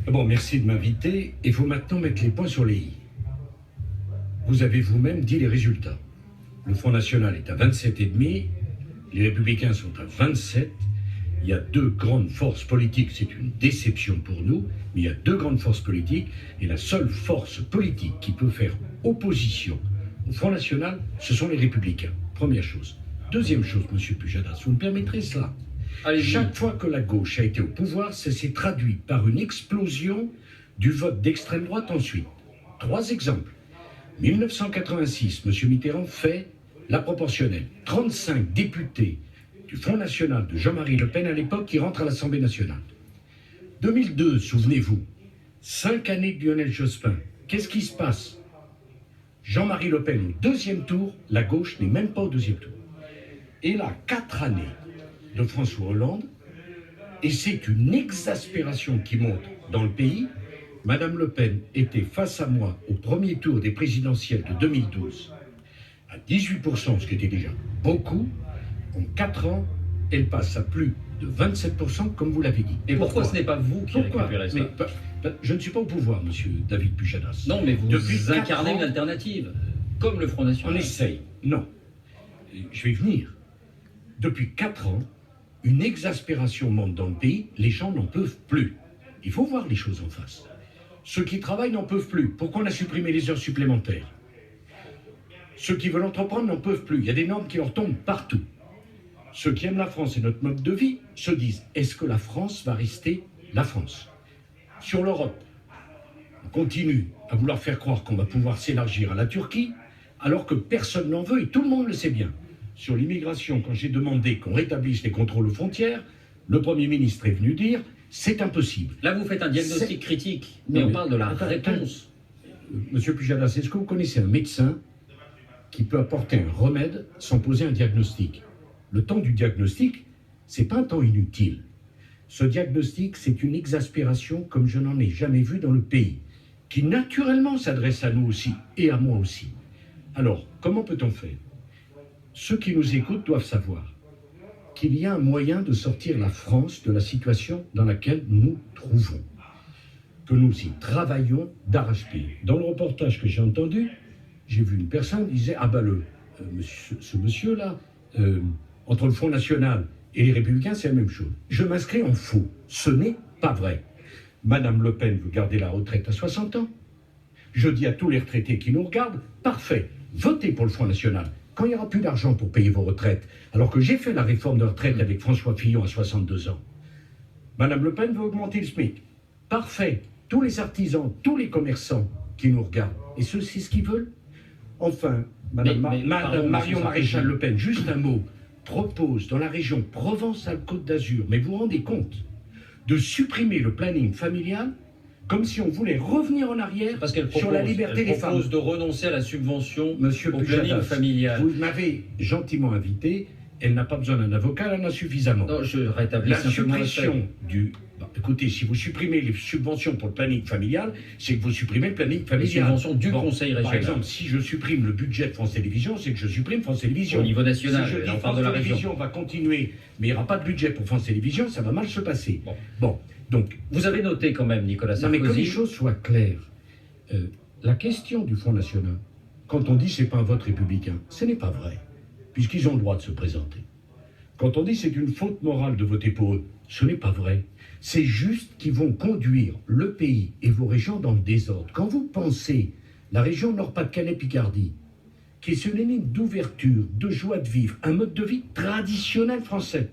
Bon, merci de m'inviter. Il faut maintenant mettre les points sur les i. Vous avez vous-même dit les résultats. Le Front National est à 27,5, les Républicains sont à 27. Il y a deux grandes forces politiques, c'est une déception pour nous, mais il y a deux grandes forces politiques, et la seule force politique qui peut faire opposition au Front National, ce sont les Républicains. Première chose. Deuxième chose, Monsieur Pujadas, vous me permettrez cela. Chaque fois que la gauche a été au pouvoir, ça s'est traduit par une explosion du vote d'extrême droite ensuite. Trois exemples. 1986, M. Mitterrand fait la proportionnelle. 35 députés du Front National de Jean-Marie Le Pen à l'époque qui rentrent à l'Assemblée nationale. 2002, souvenez-vous, 5 années de Lionel Jospin. Qu'est-ce qui se passe? Jean-Marie Le Pen au deuxième tour, la gauche n'est même pas au deuxième tour. Et là, 4 années de François Hollande, et c'est une exaspération qui monte dans le pays. Madame Le Pen était face à moi au premier tour des présidentielles de 2012 à 18%, ce qui était déjà beaucoup. En 4 ans, elle passe à plus de 27%, comme vous l'avez dit. Et pourquoi ce n'est pas vous qui récupérez ça? Je ne suis pas au pouvoir, monsieur David Pujadas. Non, mais vous incarnez une alternative, comme le Front National. On essaye. Non. Je vais venir. Depuis 4 ans, une exaspération monte dans le pays. Les gens n'en peuvent plus. Il faut voir les choses en face. Ceux qui travaillent n'en peuvent plus. Pourquoi on a supprimé les heures supplémentaires? Ceux qui veulent entreprendre n'en peuvent plus. Il y a des normes qui leur tombent partout. Ceux qui aiment la France et notre mode de vie se disent, est-ce que la France va rester la France? Sur l'Europe, on continue à vouloir faire croire qu'on va pouvoir s'élargir à la Turquie, alors que personne n'en veut et tout le monde le sait bien. Sur l'immigration, quand j'ai demandé qu'on rétablisse les contrôles aux frontières, le Premier ministre est venu dire, c'est impossible. Là, vous faites un diagnostic critique, mais on parle de la réponse. Monsieur Pujadas, est-ce que vous connaissez un médecin qui peut apporter un remède sans poser un diagnostic? Le temps du diagnostic, c'est pas un temps inutile. Ce diagnostic, c'est une exaspération comme je n'en ai jamais vu dans le pays, qui naturellement s'adresse à nous aussi, et à moi aussi. Alors, comment peut-on faire? Ceux qui nous écoutent doivent savoir qu'il y a un moyen de sortir la France de la situation dans laquelle nous nous trouvons, que nous y travaillons d'arrache-pied. Dans le reportage que j'ai entendu, j'ai vu une personne qui disait « Ah ben ce monsieur-là, entre le Front National et les Républicains, c'est la même chose. Je m'inscris en faux. Ce n'est pas vrai. Madame Le Pen veut garder la retraite à 60 ans. Je dis à tous les retraités qui nous regardent, parfait, votez pour le Front National. Quand il n'y aura plus d'argent pour payer vos retraites, alors que j'ai fait la réforme de retraite avec François Fillon à 62 ans, Madame Le Pen veut augmenter le SMIC. Parfait, tous les artisans, tous les commerçants qui nous regardent, et c'est ce qu'ils veulent. Enfin, Madame Marion Maréchal Le Pen, juste un mot, propose dans la région Provence-Alpes-Côte d'Azur, mais vous vous rendez compte, de supprimer le planning familial comme si on voulait revenir en arrière sur la liberté des femmes. Elle propose de renoncer à la subvention Monsieur au planning familial. Vous m'avez gentiment invité, elle n'a pas besoin d'un avocat, elle en a suffisamment. Non, je rétablis la suppression du... écoutez, si vous supprimez les subventions pour le planning familial, c'est que vous supprimez le planning familial. Les subventions du Conseil régional. Par exemple, si je supprime le budget de France Télévisions, c'est que je supprime France Télévisions. Au niveau national, si je dis on France parle de la Télévisions région. Va continuer, mais il n'y aura pas de budget pour France Télévisions, ça va mal se passer. Bon. Donc, vous avez noté quand même, Nicolas Sarkozy... Non, mais que les choses soient claires. La question du Front National, quand on dit c'est pas un vote républicain, ce n'est pas vrai, puisqu'ils ont le droit de se présenter. Quand on dit c'est une faute morale de voter pour eux, ce n'est pas vrai. C'est juste qu'ils vont conduire le pays et vos régions dans le désordre. Quand vous pensez la région Nord-Pas-de-Calais-Picardie, qui est synonyme d'ouverture, de joie de vivre, un mode de vie traditionnel français,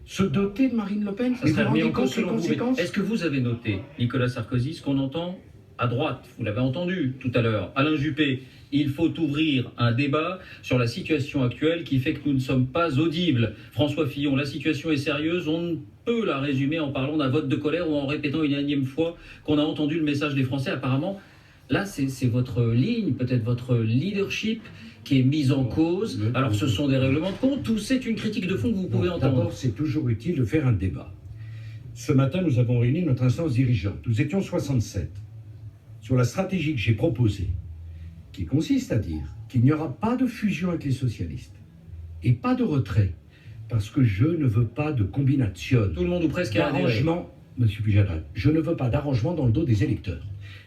se doter de Marine Le Pen, ça serait remis en cause selon vous. Est-ce que vous avez noté, Nicolas Sarkozy, ce qu'on entend à droite? Vous l'avez entendu tout à l'heure, Alain Juppé. Il faut ouvrir un débat sur la situation actuelle qui fait que nous ne sommes pas audibles. François Fillon, la situation est sérieuse, on ne peut la résumer en parlant d'un vote de colère ou en répétant une énième fois qu'on a entendu le message des Français. Apparemment, là, c'est votre ligne, peut-être votre leadership qui est mise en cause. Alors, ce sont des règlements de compte ou c'est une critique de fond que vous pouvez entendre? D'abord, c'est toujours utile de faire un débat. Ce matin, nous avons réuni notre instance dirigeante. Nous étions 67 sur la stratégie que j'ai proposée, qui consiste à dire qu'il n'y aura pas de fusion avec les socialistes et pas de retrait, parce que je ne veux pas de combination. Tout le monde ou presque a adhéré. Monsieur Pujadas, je ne veux pas d'arrangement dans le dos des électeurs.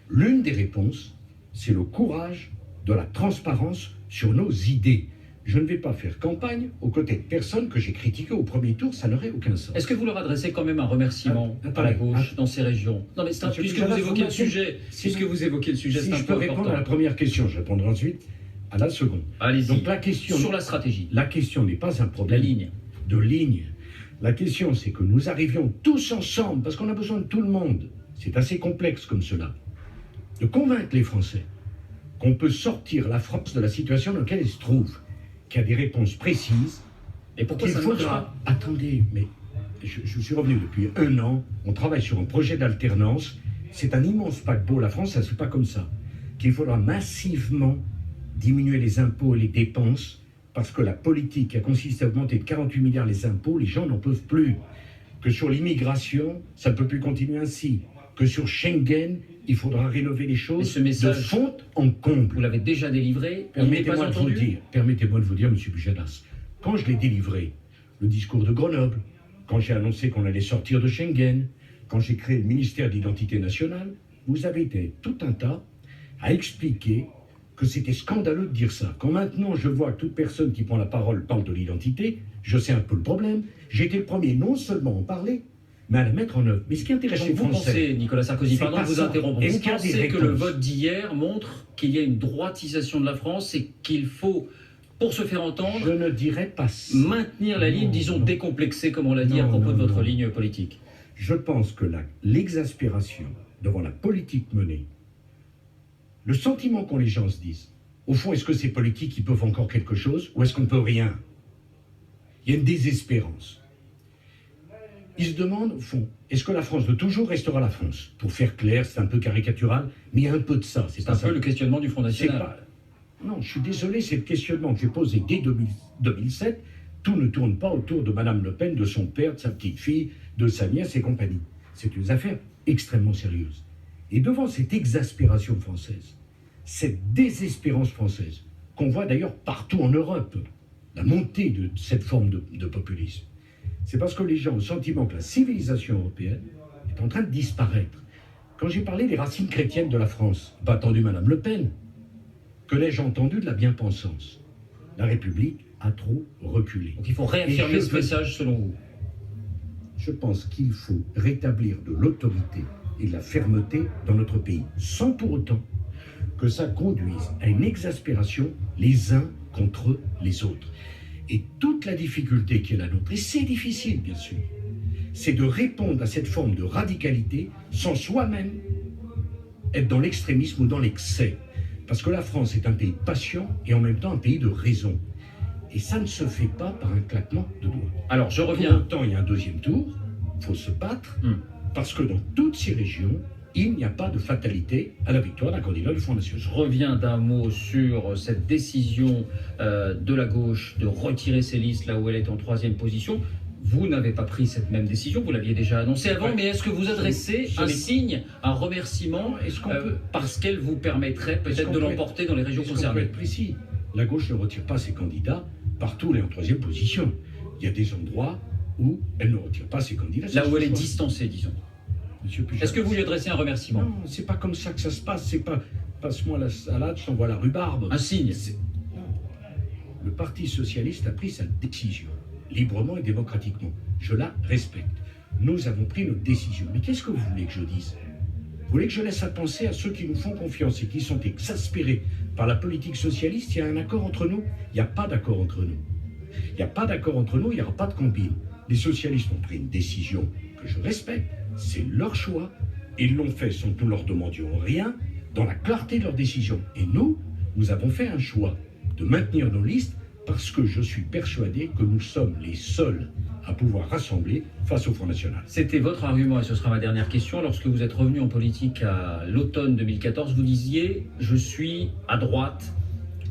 L'une des réponses, c'est le courage de la transparence sur nos idées. Je ne vais pas faire campagne aux côtés de personnes que j'ai critiquées au premier tour, ça n'aurait aucun sens. Est-ce que vous leur adressez quand même un remerciement à la gauche dans ces régions? Non mais puisque vous évoquez le sujet, si je peux répondre à la première question, je répondrai ensuite à la seconde. Allez-y. Donc la question sur la stratégie. La question n'est pas un problème de ligne. La question, c'est que nous arrivions tous ensemble, parce qu'on a besoin de tout le monde. C'est assez complexe comme cela, de convaincre les Français qu'on peut sortir la France de la situation dans laquelle elle se trouve, qu'il y a des réponses précises. Et pourquoi ça ne marche pas? Attendez, mais je suis revenu depuis 1 an, on travaille sur un projet d'alternance, c'est un immense paquebot, la France, ça ne se fait pas comme ça, qu'il faudra massivement diminuer les impôts et les dépenses, parce que la politique qui a consisté à augmenter de 48 milliards les impôts, les gens n'en peuvent plus. Que sur l'immigration, ça ne peut plus continuer ainsi. Que sur Schengen, il faudra rénover les choses de fond en comble. Vous l'avez déjà délivré, permettez-moi de vous dire, monsieur Pujadas, quand je l'ai délivré, le discours de Grenoble, quand j'ai annoncé qu'on allait sortir de Schengen, quand j'ai créé le ministère de l'identité nationale, vous avez été tout un tas à expliquer que c'était scandaleux de dire ça. Quand maintenant je vois que toute personne qui prend la parole parle de l'identité, je sais un peu le problème. J'ai été le premier non seulement à en parler, mais à la mettre en œuvre. Mais ce qui intéresse les Français... Vous pensez, Nicolas Sarkozy, pardon de vous interrompre, vous pensez que le vote d'hier montre qu'il y a une droitisation de la France et qu'il faut, pour se faire entendre, je ne dirais pas ça. Maintenir la ligne, disons, décomplexée, comme on l'a dit à propos de votre ligne politique? Je pense que l'exaspération devant la politique menée, le sentiment qu'ont les gens se disent, au fond, est-ce que ces politiques qui peuvent encore quelque chose ou est-ce qu'on ne peut rien? Il y a une désespérance. Ils se demandent, au fond, est-ce que la France de toujours restera la France? Pour faire clair, c'est un peu caricatural, mais il y a un peu de ça. C'est un peu le questionnement du Front National. Non, je suis désolé, c'est le questionnement que j'ai posé dès 2007. Tout ne tourne pas autour de Madame Le Pen, de son père, de sa petite-fille, de sa nièce et compagnie. C'est une affaire extrêmement sérieuse. Et devant cette exaspération française, cette désespérance française, qu'on voit d'ailleurs partout en Europe, la montée de cette forme de populisme, c'est parce que les gens ont le sentiment que la civilisation européenne est en train de disparaître. Quand j'ai parlé des racines chrétiennes de la France, pas attendu Madame Le Pen, que l'ai-je entendu de la bien-pensance? La République a trop reculé. Donc il faut réaffirmer ce message selon vous? Je pense qu'il faut rétablir de l'autorité et de la fermeté dans notre pays, sans pour autant que ça conduise à une exaspération les uns contre les autres. Et toute la difficulté qui est la nôtre, et c'est difficile bien sûr, c'est de répondre à cette forme de radicalité sans soi-même être dans l'extrémisme ou dans l'excès. Parce que la France est un pays de passion et en même temps un pays de raison. Et ça ne se fait pas par un claquement de doigts. Alors je reviens. Pour autant, il y a un deuxième tour, il faut se battre, parce que dans toutes ces régions, il n'y a pas de fatalité à la victoire d'un candidat du Front National. Je reviens d'un mot sur cette décision de la gauche de retirer ses listes là où elle est en 3e position. Vous n'avez pas pris cette même décision, vous l'aviez déjà annoncé avant, mais est-ce que vous adressez un signe, un remerciement, parce qu'elle vous permettrait peut-être de l'emporter dans les régions concernées? On peut être précis. La gauche ne retire pas ses candidats partout, elle est en 3e position. Il y a des endroits où elle ne retire pas ses candidats. Là où elle est distancée, disons. Est-ce que vous lui adressez un remerciement? Non, c'est pas comme ça que ça se passe. C'est pas passe-moi la salade, je t'envoie la rhubarbe. Un signe. Le Parti socialiste a pris sa décision, librement et démocratiquement. Je la respecte. Nous avons pris notre décision. Mais qu'est-ce que vous voulez que je dise? Vous voulez que je laisse à penser à ceux qui nous font confiance et qui sont exaspérés par la politique socialiste? Il y a un accord entre nous? Il n'y a pas d'accord entre nous. Il n'y a pas d'accord entre nous, il n'y aura pas de combine. Les socialistes ont pris une décision que je respecte. C'est leur choix. Ils l'ont fait sans que nous leur demandions rien, dans la clarté de leur décision. Et nous avons fait un choix de maintenir nos listes parce que je suis persuadé que nous sommes les seuls à pouvoir rassembler face au Front National. C'était votre argument, et ce sera ma dernière question. Lorsque vous êtes revenu en politique à l'automne 2014, vous disiez « Je suis à droite,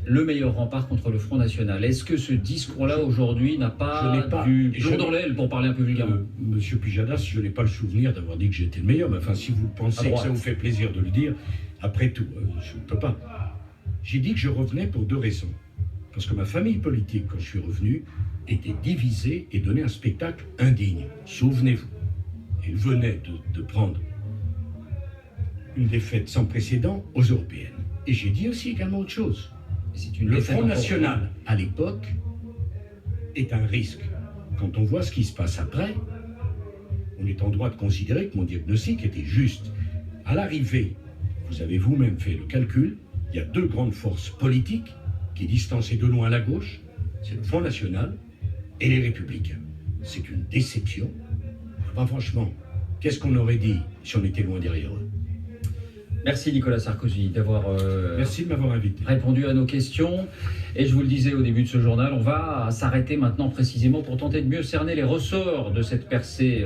le meilleur rempart contre le Front National ». Est-ce que ce discours-là, aujourd'hui, n'a pas du jour dans l'aile, pour parler un peu vulgairement? Monsieur Pujadas, je n'ai pas le souvenir d'avoir dit que j'étais le meilleur, mais enfin, si vous pensez que ça vous fait plaisir de le dire, après tout, je ne peux pas. J'ai dit que je revenais pour 2 raisons. Parce que ma famille politique, quand je suis revenu, était divisée et donnait un spectacle indigne. Souvenez-vous. il venait de prendre une défaite sans précédent aux européennes. Et j'ai dit aussi également autre chose. Le Front National, à l'époque, est un risque. Quand on voit ce qui se passe après, on est en droit de considérer que mon diagnostic était juste. À l'arrivée, vous avez vous-même fait le calcul, il y a deux grandes forces politiques qui distançaient de loin la gauche, c'est le Front National et les Républicains. C'est une déception. Enfin, franchement, qu'est-ce qu'on aurait dit si on était loin derrière eux? Merci Nicolas Sarkozy d'avoir Merci de m'avoir invité. Répondu à nos questions. Et je vous le disais au début de ce journal, on va s'arrêter maintenant précisément pour tenter de mieux cerner les ressorts de cette percée